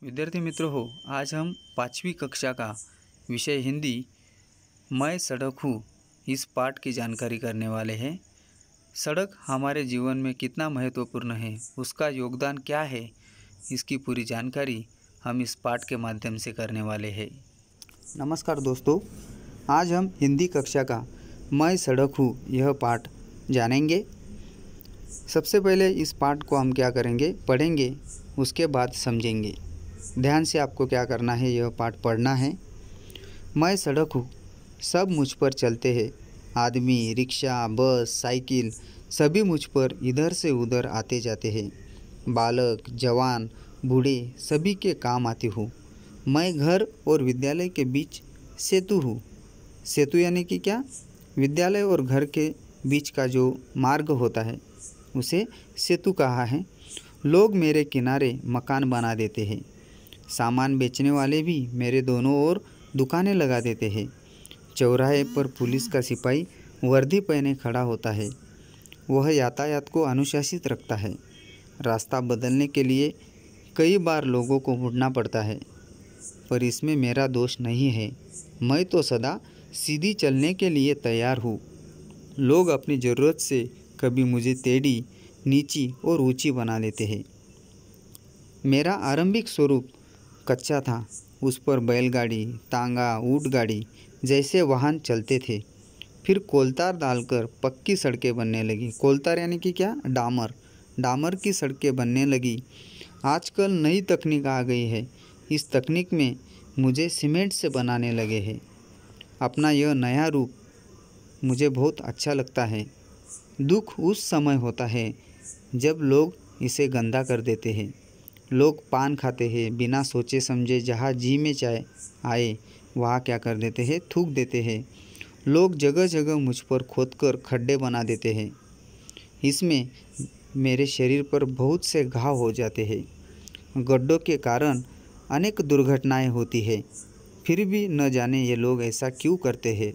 विद्यार्थी मित्रों हो, आज हम 5वीं कक्षा का विषय हिंदी मैं सड़क हूँ इस पाठ की जानकारी करने वाले हैं। सड़क हमारे जीवन में कितना महत्वपूर्ण है, उसका योगदान क्या है, इसकी पूरी जानकारी हम इस पाठ के माध्यम से करने वाले हैं। नमस्कार दोस्तों, आज हम हिंदी कक्षा का मैं सड़क हूँ यह पाठ जानेंगे। सबसे पहले इस पाठ को हम क्या करेंगे, पढ़ेंगे, उसके बाद समझेंगे। ध्यान से आपको क्या करना है, यह पाठ पढ़ना है। मैं सड़क हूँ, सब मुझ पर चलते हैं। आदमी, रिक्शा, बस, साइकिल सभी मुझ पर इधर से उधर आते जाते हैं। बालक, जवान, बूढ़े सभी के काम आती हूँ। मैं घर और विद्यालय के बीच सेतु हूँ। सेतु यानी कि क्या? विद्यालय और घर के बीच का जो मार्ग होता है उसे सेतु कहा है। लोग मेरे किनारे मकान बना देते हैं। सामान बेचने वाले भी मेरे दोनों ओर दुकानें लगा देते हैं। चौराहे पर पुलिस का सिपाही वर्दी पहने खड़ा होता है। वह यातायात को अनुशासित रखता है। रास्ता बदलने के लिए कई बार लोगों को मुड़ना पड़ता है, पर इसमें मेरा दोष नहीं है। मैं तो सदा सीधी चलने के लिए तैयार हूँ। लोग अपनी ज़रूरत से कभी मुझे टेढ़ी, नीची और ऊंची बना लेते हैं। मेरा आरंभिक स्वरूप कच्चा था। उस पर बैलगाड़ी, तांगा, ऊँट गाड़ी जैसे वाहन चलते थे। फिर कोलतार डालकर पक्की सड़कें बनने लगी। कोलतार यानी कि क्या? डामर। डामर की सड़कें बनने लगी। आजकल नई तकनीक आ गई है। इस तकनीक में मुझे सीमेंट से बनाने लगे हैं। अपना यह नया रूप मुझे बहुत अच्छा लगता है। दुख उस समय होता है जब लोग इसे गंदा कर देते हैं। लोग पान खाते हैं, बिना सोचे समझे जहाँ जी में चाहे आए वहाँ क्या कर देते हैं, थूक देते हैं। लोग जगह जगह मुझ पर खोदकर खड्डे बना देते हैं। इसमें मेरे शरीर पर बहुत से घाव हो जाते हैं। गड्ढों के कारण अनेक दुर्घटनाएं होती है। फिर भी न जाने ये लोग ऐसा क्यों करते हैं।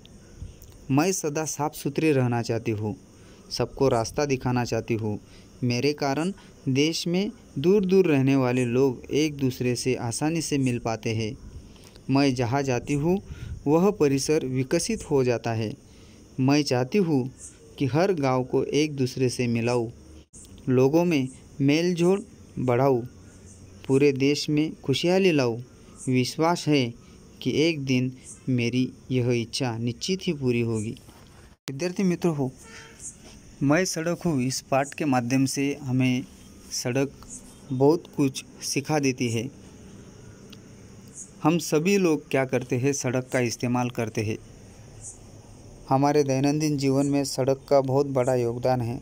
मैं सदा साफ सुथरी रहना चाहती हूँ, सबको रास्ता दिखाना चाहती हूँ। मेरे कारण देश में दूर दूर रहने वाले लोग एक दूसरे से आसानी से मिल पाते हैं। मैं जहाँ जाती हूँ वह परिसर विकसित हो जाता है। मैं चाहती हूँ कि हर गांव को एक दूसरे से मिलाऊँ, लोगों में मेल जोल बढ़ाऊँ, पूरे देश में खुशहाली लाऊँ। विश्वास है कि एक दिन मेरी यह इच्छा निश्चित ही पूरी होगी। विद्यार्थी मित्रों हो, मैं सड़क हूँ इस पाठ के माध्यम से हमें सड़क बहुत कुछ सिखा देती है। हम सभी लोग क्या करते हैं, सड़क का इस्तेमाल करते हैं। हमारे दैनंदिन जीवन में सड़क का बहुत बड़ा योगदान है।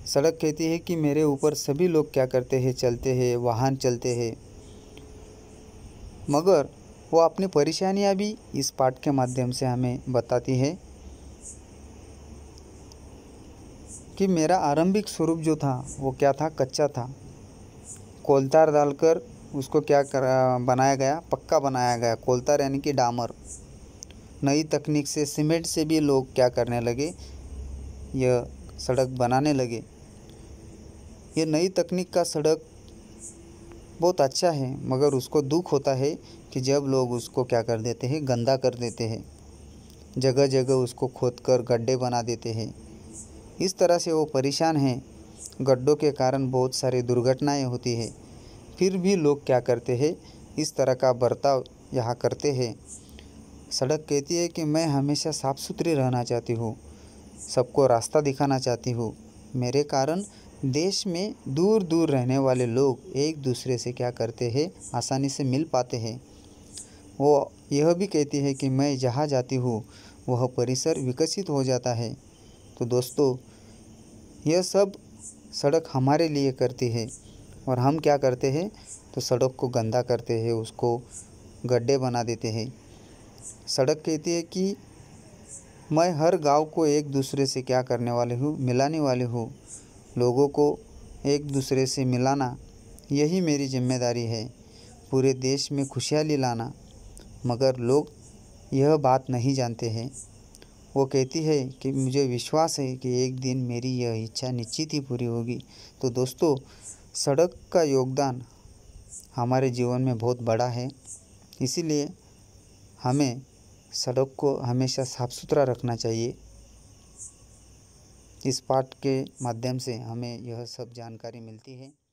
सड़क कहती है कि मेरे ऊपर सभी लोग क्या करते हैं, चलते हैं, वाहन चलते हैं, मगर वो अपनी परेशानियाँ भी इस पाठ के माध्यम से हमें बताती है कि मेरा आरंभिक स्वरूप जो था वो क्या था, कच्चा था। कोलतार डालकर उसको क्या बनाया गया, पक्का बनाया गया। कोलतार यानी कि डामर। नई तकनीक से सीमेंट से भी लोग क्या करने लगे, यह सड़क बनाने लगे। ये नई तकनीक का सड़क बहुत अच्छा है, मगर उसको दुख होता है कि जब लोग उसको क्या कर देते हैं, गंदा कर देते हैं। जगह जगह उसको खोदकर गड्ढे बना देते हैं। इस तरह से वो परेशान हैं। गड्ढों के कारण बहुत सारी दुर्घटनाएं होती है। फिर भी लोग क्या करते हैं, इस तरह का बर्ताव यहाँ करते हैं। सड़क कहती है कि मैं हमेशा साफ सुथरी रहना चाहती हूँ, सबको रास्ता दिखाना चाहती हूँ। मेरे कारण देश में दूर दूर रहने वाले लोग एक दूसरे से क्या करते हैं, आसानी से मिल पाते हैं। वो यह भी कहती है कि मैं जहाँ जाती हूँ वह परिसर विकसित हो जाता है। तो दोस्तों, यह सब सड़क हमारे लिए करती है, और हम क्या करते हैं, तो सड़क को गंदा करते हैं, उसको गड्ढे बना देते हैं। सड़क कहती है कि मैं हर गांव को एक दूसरे से क्या करने वाले हूँ, मिलाने वाले हूँ। लोगों को एक दूसरे से मिलाना यही मेरी जिम्मेदारी है, पूरे देश में खुशहाली लाना। मगर लोग यह बात नहीं जानते हैं। वो कहती है कि मुझे विश्वास है कि एक दिन मेरी यह इच्छा निश्चित ही पूरी होगी। तो दोस्तों, सड़क का योगदान हमारे जीवन में बहुत बड़ा है। इसीलिए हमें सड़क को हमेशा साफ़ सुथरा रखना चाहिए। इस पाठ के माध्यम से हमें यह सब जानकारी मिलती है।